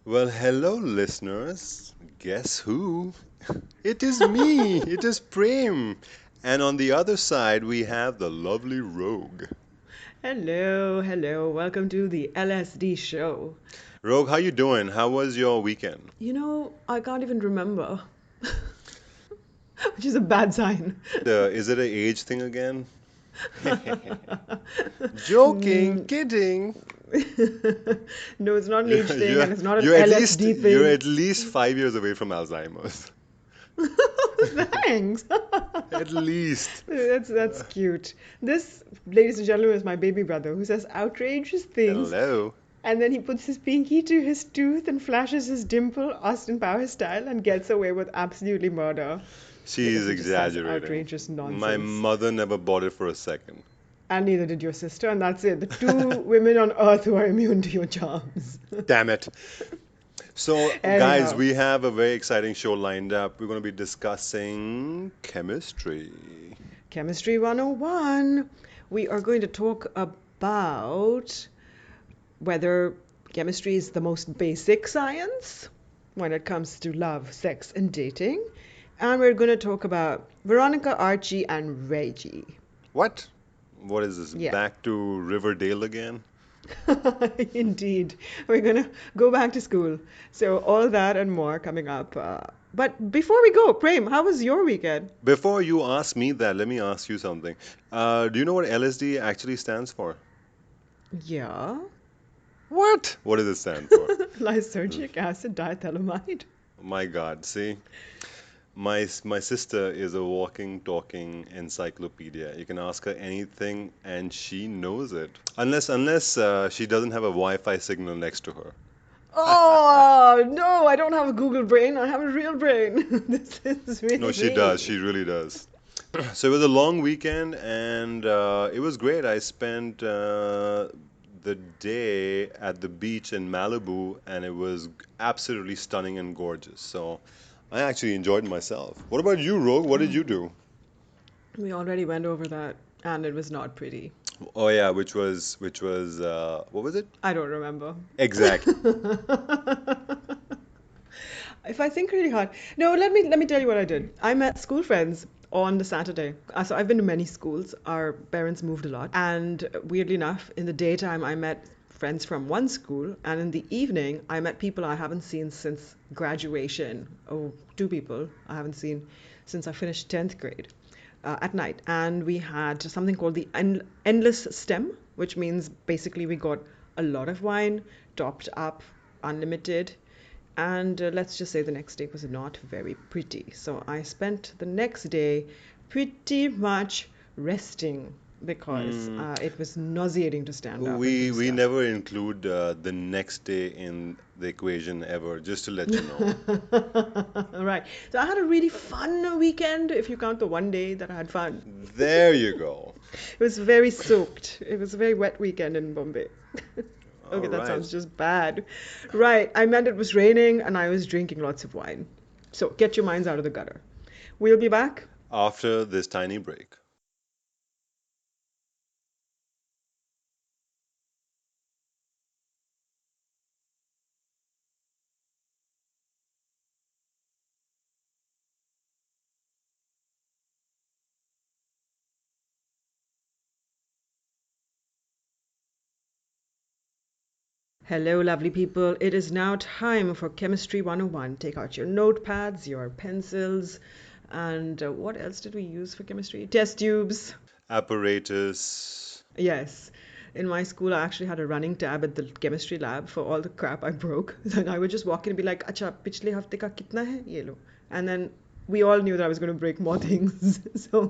Well, hello, listeners. Guess who? It is me. It is Prem. And on the other side, we have the lovely Rogue. Hello, hello. Welcome to the LSD show. Rogue, how you doing? How was your weekend? I can't even remember, which is a bad sign. Is it an age thing again? Joking, Mm, kidding. no, it's not an age You're, thing you're, and it's not an you're at least LSD you're thing. at least 5 years away from Alzheimer's. Thanks. At least. That's cute. This, ladies and gentlemen, is my baby brother who says outrageous things, Hello. and then he puts his pinky to his tooth and flashes his dimple, Austin Powers style, and gets away with absolutely murder because She's he just says exaggerating. outrageous My nonsense. mother never bought it for a second. And neither did your sister, and that's it. The two women on earth who are immune to your charms. Damn it. So, guys, Anyhow, we have a very exciting show lined up. We're going to be discussing chemistry. Chemistry 101. We are going to talk about whether chemistry is the most basic science when it comes to love, sex, and dating. And we're going to talk about Veronica, Archie, and Reggie. What? What is this? Yeah. Back to Riverdale again? Indeed. We're going to go back to school. So, all that and more coming up. But before we go, Prem, how was your weekend? Before you ask me that, let me ask you something. Do you know what LSD actually stands for? Yeah. What? What does it stand for? Lysergic acid diethylamide. My God, see? My sister is a walking, talking encyclopedia. You can ask her anything and she knows it. Unless she doesn't have a Wi-Fi signal next to her. Oh, no, I don't have a Google brain. I have a real brain. This is No, really she does. me. She really does. So it was a long weekend and it was great. I spent the day at the beach in Malibu and it was absolutely stunning and gorgeous. So I actually enjoyed myself. What about you, Rogue? What did you do? We already went over that, and it was not pretty. Oh yeah, which was what was it? I don't remember. Exactly. If I think really hard. No, let me tell you what I did. I met school friends on the Saturday. So I've been to many schools. Our parents moved a lot, and weirdly enough, in the daytime I met friends from one school, and in the evening I met people I haven't seen since graduation. Oh, two people I haven't seen since I finished 10th grade. At night, and we had something called the endless stem, which means basically we got a lot of wine, topped up, unlimited, and let's just say the next day was not very pretty. So I spent the next day pretty much resting because Hmm. it was nauseating to stand up and We do we stuff. never include the next day in the equation ever, just to let you know. Right. So I had a really fun weekend if you count the one day that I had fun. There you go. It was very soaked. It was a very wet weekend in Bombay. All Okay, that right. sounds just bad. Right, I meant it was raining and I was drinking lots of wine. So get your minds out of the gutter. We'll be back. After this tiny break. Hello, lovely people. It is now time for Chemistry 101. Take out your notepads, your pencils, and what else did we use for chemistry? Test tubes. Apparatus. Yes. In my school, I actually had a running tab at the chemistry lab for all the crap I broke. Then I would just walk in and be like, "Acha, पिछले हफ्ते का कितना है? ये लो." And then we all knew that I was going to break more things. So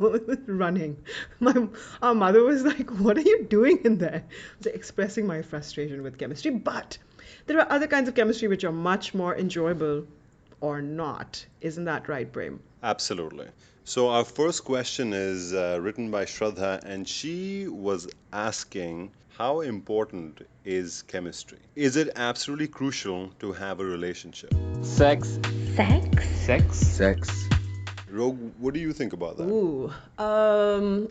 running. My Our mother was like, "What are you doing in there?" So expressing my frustration with chemistry. But there are other kinds of chemistry which are much more enjoyable or not. Isn't that right, Prem? Absolutely. So our first question is written by Shraddha, and she was asking how important is chemistry? Is it absolutely crucial to have a relationship? Sex. Sex? Sex? Sex? Rogue, what do you think about that? Ooh,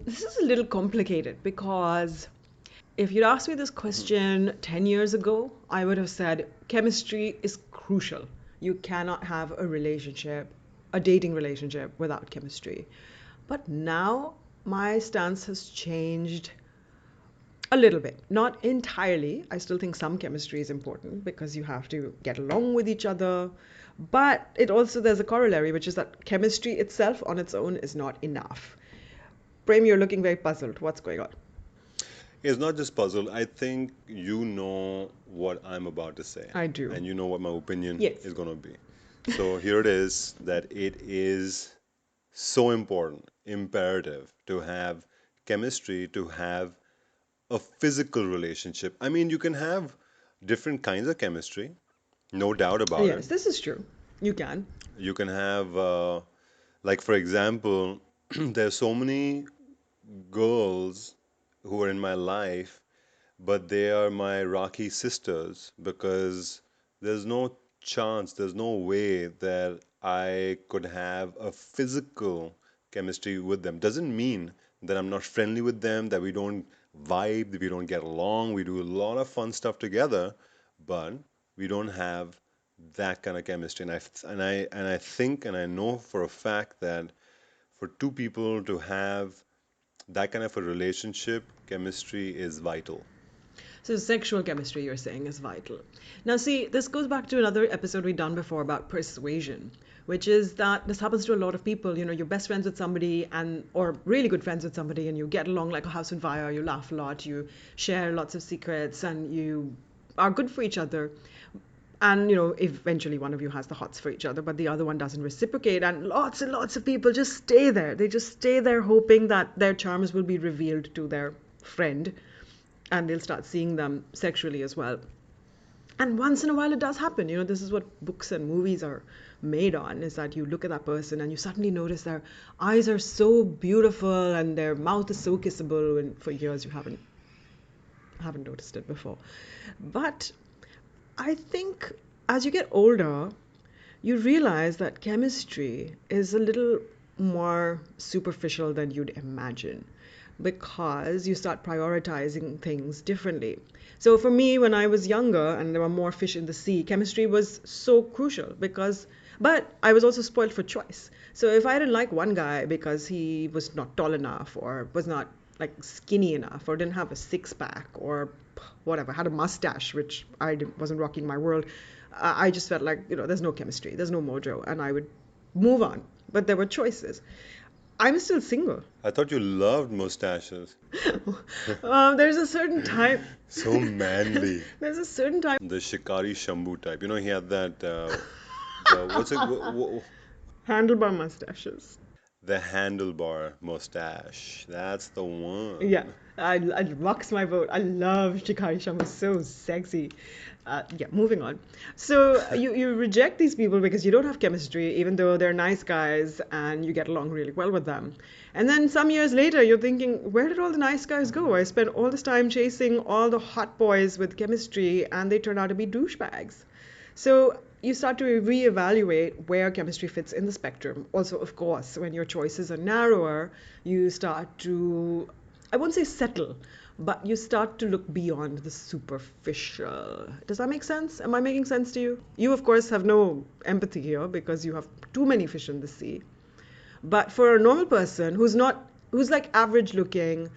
this is a little complicated because If you'd asked me this Mhm. question 10 years ago, I would have said chemistry is crucial. You cannot have a relationship, a dating relationship, without chemistry. But now my stance has changed a little bit. Not entirely. I still think some chemistry is important because you have to get along with each other. But it also, there's a corollary, which is that chemistry itself on its own is not enough. Prem, you're looking very puzzled. What's going on? It's not just puzzle. I think you know what I'm about to say, I do. and you know what my opinion Yes. is going to be. So here it is that it is so important, imperative to have chemistry, to have a physical relationship. I mean, you can have different kinds of chemistry, no doubt about it. Yes, this is true. You can. You can have, like, for example, there's so many girls who are in my life, but they are my Rocky sisters because there's no chance, there's no way that I could have a physical chemistry with them. Doesn't mean that I'm not friendly with them, that we don't vibe, that we don't get along. We do a lot of fun stuff together, but we don't have that kind of chemistry. And I think and I know for a fact that for two people to have that kind of a relationship, chemistry is vital. So sexual chemistry, you're saying, is vital. Now, see, this goes back to another episode we've done before about persuasion, which is that this happens to a lot of people. You know, you're best friends with somebody and or really good friends with somebody, and you get along like a house on fire. You laugh a lot, you share lots of secrets, and you are good for each other. And you know, eventually one of you has the hots for each other, but the other one doesn't reciprocate, and lots of people just stay there. They just stay there hoping that their charms will be revealed to their friend, and they'll start seeing them sexually as well. And once in a while it does happen. You know, this is what books and movies are made on, is that you look at that person and you suddenly notice their eyes are so beautiful and their mouth is so kissable, and for years you haven't noticed it before. But I think as you get older, you realize that chemistry is a little more superficial than you'd imagine because you start prioritizing things differently. So for me, when I was younger and there were more fish in the sea, chemistry was so crucial because, but I was also spoiled for choice. So if I didn't like one guy because he was not tall enough or was not like skinny enough or didn't have a six pack or whatever, had a mustache, which wasn't rocking my world, I just felt like, you know, there's no chemistry, there's no mojo, and I would move on. But there were choices. I'm still single. I thought you loved mustaches. There's a certain type. So manly. There's a certain type. The Shikari Shambhu type. You know, he had that, the, what's it, Handlebar mustaches. the handlebar mustache. That's the Yeah, one. I rocks my vote. I love Shikari Sharma, so sexy. Yeah, moving on. So you reject these people because you don't have chemistry, even though they're nice guys and you get along really well with them. And then some years later, you're thinking, where did all the nice guys go? I spent all this time chasing all the hot boys with chemistry, and they turned out to be douchebags. So you start to reevaluate where chemistry fits in the spectrum. Also, of course, when your choices are narrower, you start to, I won't say settle, but you start to look beyond the superficial. Does that make sense? Am I making sense to you? You, of course, have no empathy here because you have too many fish in the sea. But for a normal person who's like average looking,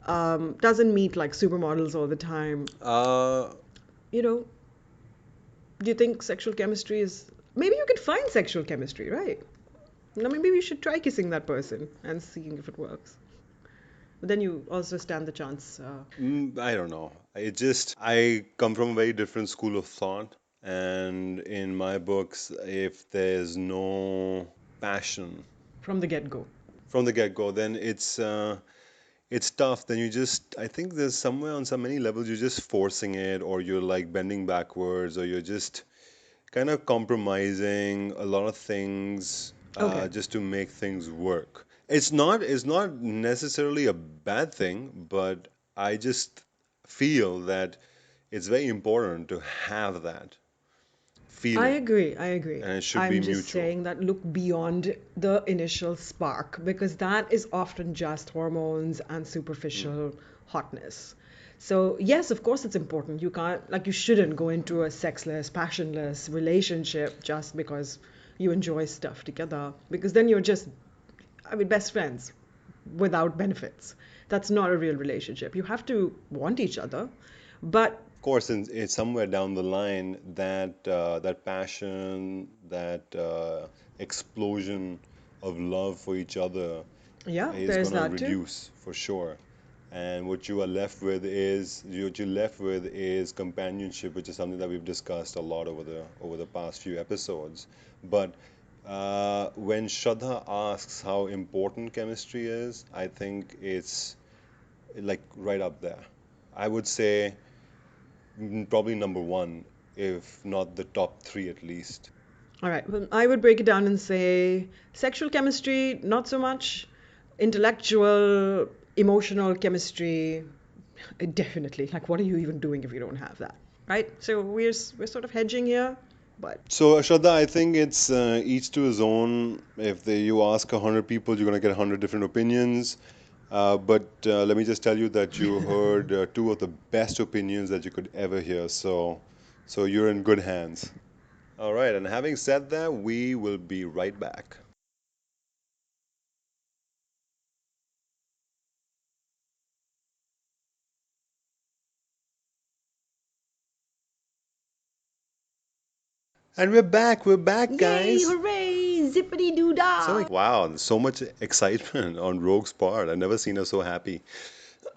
doesn't meet like supermodels all the time, Uh, you know, do you think sexual chemistry is, maybe you could find sexual chemistry, right? Now maybe we should try kissing that person and seeing if it works. But then you also stand the chance. I don't know. I come from a very different school of thought. And in my books, if there's no passion From the get-go. from the get-go, then it's tough. Then I think there's somewhere on so many levels, you're just forcing it, or you're like bending backwards, or you're just kind of compromising a lot of things Okay. just to make things work. It's not necessarily a bad thing, but I just feel that it's very important to have that I feeling, agree. I agree. and it should be I'm just mutual. saying that look beyond the initial spark because that is often just hormones and Mm. superficial hotness. So, yes, of course, it's important. You can't, like, you shouldn't go into a sexless, passionless relationship just because you enjoy stuff together, because then you're just, I mean, best friends without benefits. That's not a real relationship. You have to want each other, but Of course, it's somewhere down the line that that passion, that explosion of love for each other yeah, is there's gonna that too. reduce for sure. And what you're left with is companionship, which is something that we've discussed a lot over the past few episodes. But when Shraddha asks how important chemistry is, I think it's like right up there. I would say probably number one, if not the top three at least. All right, well, I would break it down and say sexual chemistry, not so much. Intellectual, emotional chemistry, definitely. Like, what are you even doing if you don't have that? Right? So we're sort of hedging here, but So, Shraddha, I think it's each to his own. If you ask 100 people, you're going to get 100 different opinions. But let me just tell you that you heard two of the best opinions that you could ever hear. So you're in good hands. All right, and having said that, we will be right back. And we're back. We're back, yay, guys. hooray, zippity doo dah. Wow, so much excitement on Rogue's part. I've never seen her so happy.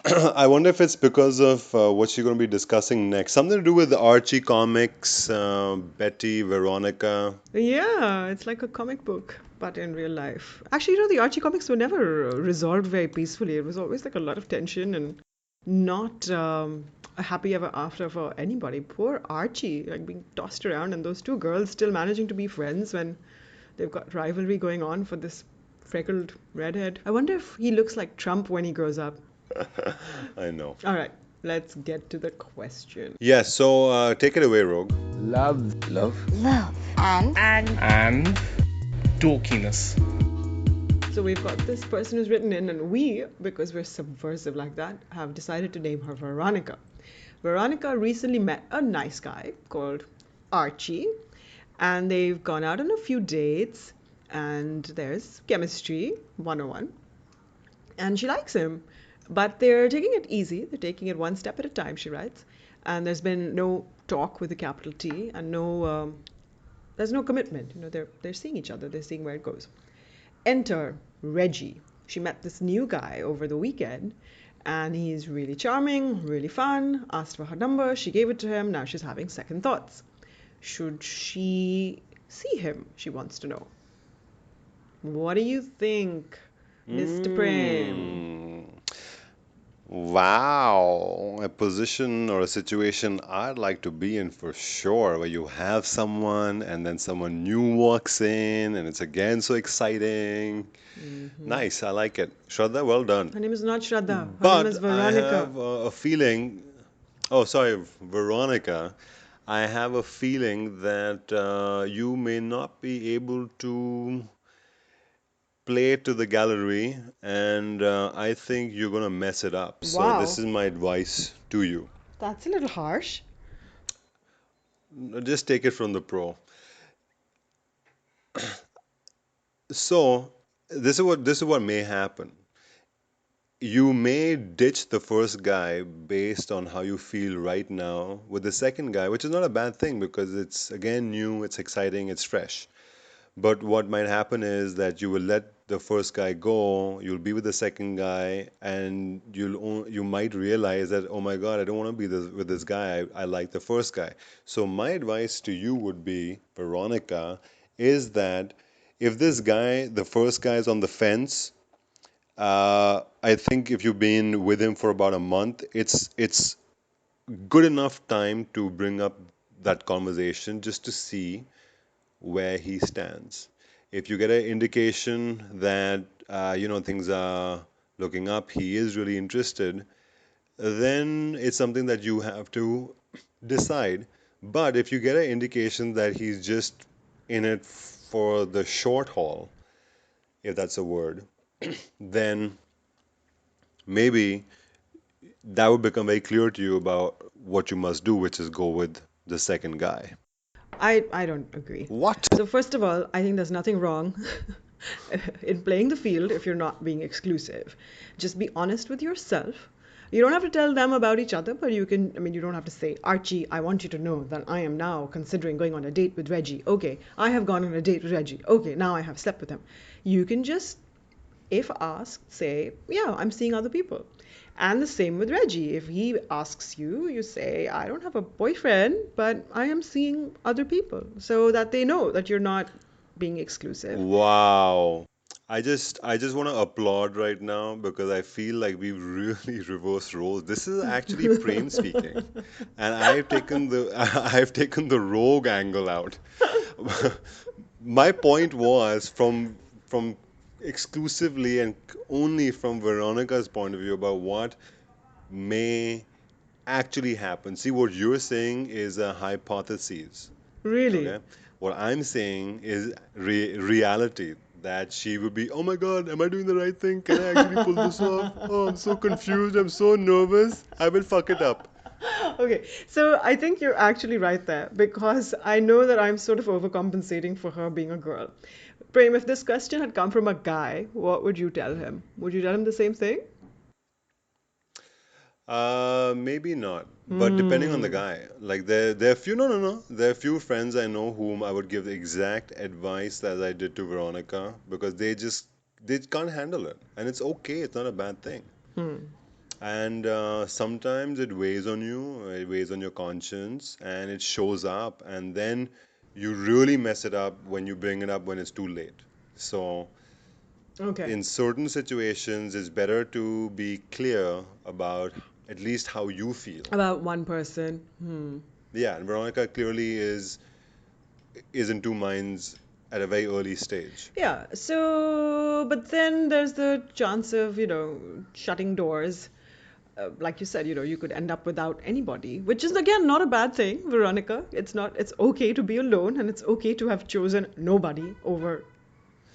I wonder if it's because of what she's going to be discussing next. Something to do with Archie comics, Betty, Veronica. Yeah, it's like a comic book, but in real life. Actually, the Archie comics were never resolved very peacefully. It was always like a lot of tension and not a happy ever after for anybody. Poor Archie, like being tossed around, and those two girls still managing to be friends when they've got rivalry going on for this freckled redhead. I wonder if he looks like Trump when he grows up. I know. All right, let's get to the question. Yes, so take it away, Rogue. Love, Love and dorkiness. So we've got this person who's written in, and we, because we're subversive like that, have decided to name her Veronica. Veronica recently met a nice guy called Archie, and they've gone out on a few dates, and there's chemistry 101, and she likes him. But they're taking it easy, they're taking it one step at a time, she writes, and there's been no talk with a capital T, and there's no commitment. They're seeing each other, they're seeing where it goes. Enter Reggie. She met this new guy over the weekend, and he's really charming, really fun. Asked for her number, she gave it to him. Now she's having second thoughts. Should she see him? She wants to know. What do you think, Mr. Prem? Mm. Wow, a position or a situation I'd like to be in for sure, where you have someone and then someone new walks in and it's again so exciting. Nice, I like it. Shraddha, well done. Her name is not Shraddha. Her name is But I Veronica. have a feeling, oh, sorry, Veronica, I have a feeling that you may not be able to play to the gallery, and I think you're gonna mess it up. So this Wow, is my advice to you. that's a little harsh. Just take it from the pro. So this is what may happen. You may ditch the first guy based on how you feel right now with the second guy, which is not a bad thing because it's again new, it's exciting, it's fresh. But what might happen is that you will let the first guy go, you'll be with the second guy, and you might realize that, oh my God, I don't want to be with this guy. I like the first guy. So my advice to you would be, Veronica, is that if this guy, the first guy, is on the fence, I think if you've been with him for about a month, it's good enough time to bring up that conversation just to see where he stands. If you get an indication that things are looking up, he is really interested, then it's something that you have to decide. But if you get an indication that he's just in it for the short haul, if that's a word, then maybe that would become very clear to you about what you must do, which is go with the second guy. I don't agree. What? So first of all, I think there's nothing wrong in playing the field if you're not being exclusive. Just be honest with yourself. You don't have to tell them about each other, but you can, I mean, you don't have to say, Archie, I want you to know that I am now considering going on a date with Reggie. Okay, I have gone on a date with Reggie. Okay, now I have slept with him. You can just, if asked, say, yeah, I'm seeing other people. And the same with Reggie. If he asks you, you say, I don't have a boyfriend, but I am seeing other people, so that they know that you're not being exclusive. Wow. I just want to applaud right now because I feel like we've really reversed roles. This is actually Prem speaking, and I've taken the I've taken the rogue angle out. My point was from exclusively and only from Veronica's point of view about what may actually happen. See, what you're saying is a hypothesis. Really? Okay. What I'm saying is reality that she would be, oh my God, am I doing the right thing? Can I actually pull this off? Oh, I'm so confused. I'm so nervous. I will fuck it up. Okay, so I think you're actually right there because I know that I'm sort of overcompensating for her being a girl. Prem, if this question had come from a guy, what would you tell him? Would you tell him the same thing? Maybe not, but depending on the Hmm. guy. Like there are few, no, no, no. There are few friends I know whom I would give the exact advice as I did to Veronica because they can't handle it, and it's okay. It's not a bad thing. Hmm. And sometimes it weighs on you, it weighs on your conscience, and it shows up, and then you really mess it up when you bring it up when it's too late. So, Okay. in certain situations, it's better to be clear about at least how you feel. About one person. Hmm. Yeah, and Veronica clearly is in two minds at a very early stage. Yeah, so, but then there's the chance of, shutting doors. Like you said, you could end up without anybody, which is again not a bad thing, Veronica. It's not, it's okay to be alone and it's okay to have chosen nobody over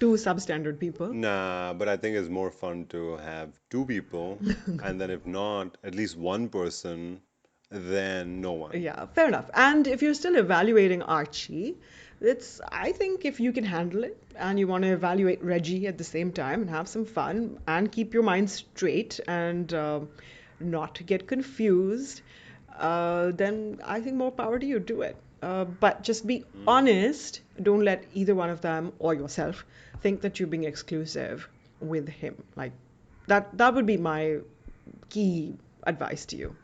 two substandard people. Nah, but I think it's more fun to have two people, and then if not, at least one person, then no one. Yeah, fair enough. And if you're still evaluating Archie, I think if you can handle it and you want to evaluate Reggie at the same time and have some fun and keep your mind straight and not get confused, then I think more power to you, do it. But just be Mm. honest. Don't let either one of them or yourself think that you're being exclusive with him. Like that would be my key advice to you.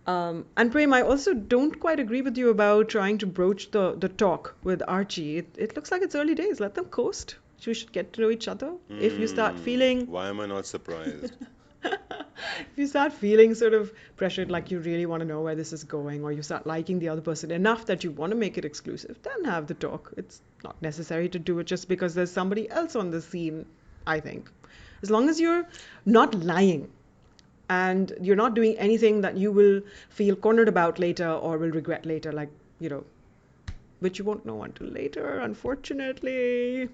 And Prem, I also don't quite agree with you about trying to broach the talk with Archie. It looks like it's early days. Let them coast. You should get to know each other. If you start feeling, Why am I not surprised? if you start feeling sort of pressured, like you really want to know where this is going, or you start liking the other person enough that you want to make it exclusive, then have the talk. It's not necessary to do it just because there's somebody else on the scene, I think. As long as you're not lying and you're not doing anything that you will feel cornered about later or will regret later, like, you know, which you won't know until later, unfortunately.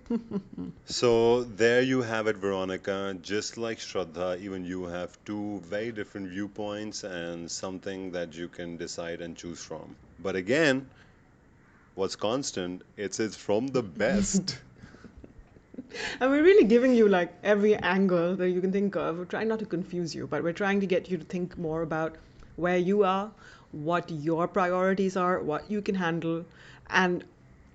So there you have it, Veronica. Just like Shraddha, even you have two very different viewpoints and something that you can decide and choose from. But again, what's constant? It's from the best. And we're really giving you like every angle that you can think of. We're trying not to confuse you, but we're trying to get you to think more about where you are, what your priorities are, what you can handle. And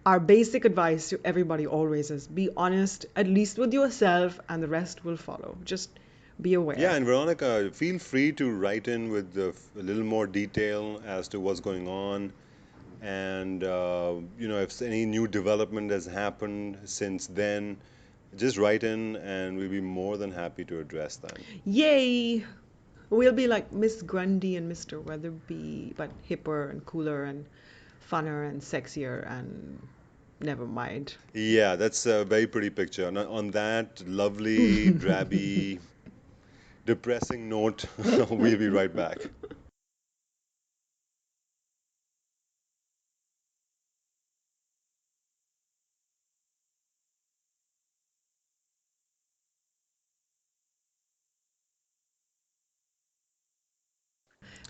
our basic advice to everybody always is be honest, at least with yourself, and the rest will follow. Just be Yeah, aware. and Veronica, feel free to write in with a little more detail as to what's going on, and if any new development has happened since then, just write in, and we'll be more than happy to address them. Yay! We'll be like Miss Grundy and Mr. Weatherby, but hipper and cooler and funner and sexier and never mind. Yeah, that's a very pretty picture. On that lovely, drabby, depressing note, we'll be right back.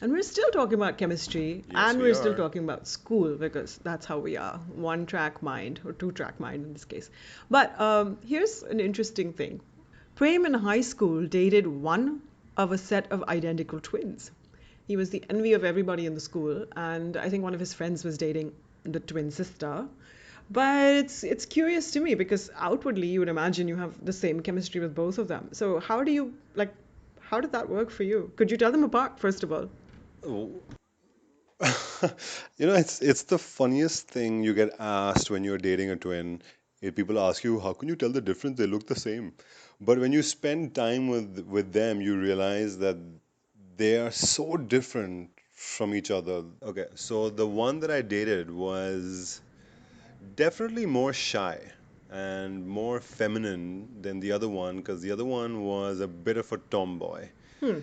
And we're still talking about chemistry Yes, and we we're still are. talking about school because that's how we are. One track mind or two track mind in this case. But here's an interesting thing. Prem in high school dated one of a set of identical twins. He was the envy of everybody in the school, and I think one of his friends was dating the twin sister. But it's curious to me because outwardly you would imagine you have the same chemistry with both of them. So how do you like how did that work for you? Could you tell them apart first of all? Oh, it's the funniest thing you get asked when you're dating a twin. If people ask you, how can you tell the difference? They look the same. But when you spend time with them, you realize that they are so different from each other. Okay, so the one that I dated was definitely more shy and more feminine than the other one because the other one was a bit of a tomboy. Hmm.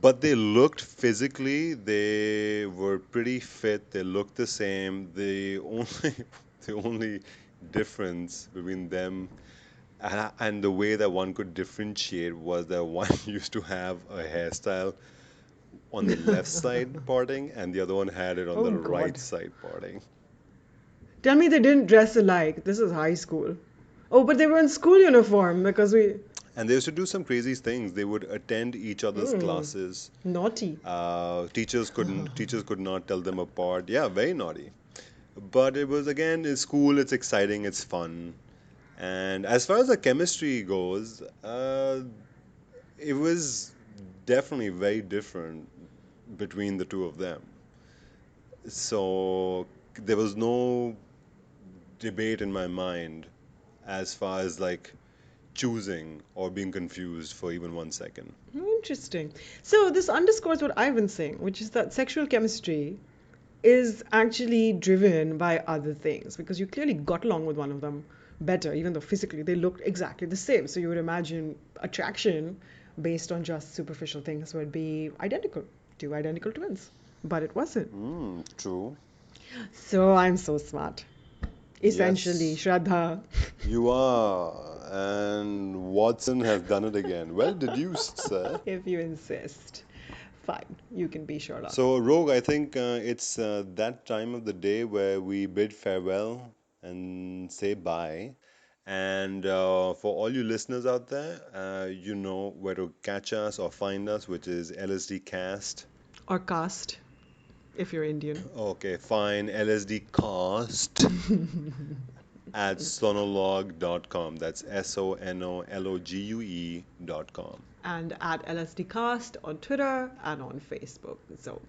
But they looked physically, they were pretty fit, they looked the same. The only the only difference between them and the way that one could differentiate was that one used to have a hairstyle on the left side parting and the other one had it on Oh the right God. side parting. Tell me they didn't dress alike. This is high school. Oh, but they were in school uniform because we. And they used to do some crazy things. They would attend each other's Mm, classes. naughty. Teachers could not tell them apart. Yeah, very naughty. But it was again, in school, it's exciting, it's fun. And as far as the chemistry goes, it was definitely very different between the two of them. So there was no debate in my mind as far as like choosing or being confused for even 1 second. Interesting. So this underscores what I've been saying, which is that sexual chemistry is actually driven by other things because you clearly got along with one of them better, even though physically they looked exactly the same. So you would imagine attraction based on just superficial things would be identical, two identical twins. But it wasn't. True. So I'm so smart. Essentially, Yes, Shraddha. you are. And Watson has done it again. Well deduced, sir. If you insist. Fine, you can be Sherlock. So, Rogue, I think it's that time of the day where we bid farewell and say bye. And for all you listeners out there, you know where to catch us or find us, which is LSDcast. Or cast, if you're Indian. Okay, fine. LSDcast at sonologue.com. That's sonologue.com. And at LSDcast on Twitter and on Facebook. So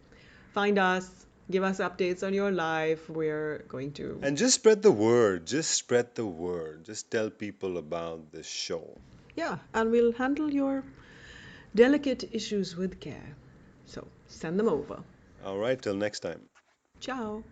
find us, give us updates on your life. We're going to, And just spread the word. Just spread the word. Just tell people about this show. yeah, and we'll handle your delicate issues with care. So send them over. All right, till next time. Ciao.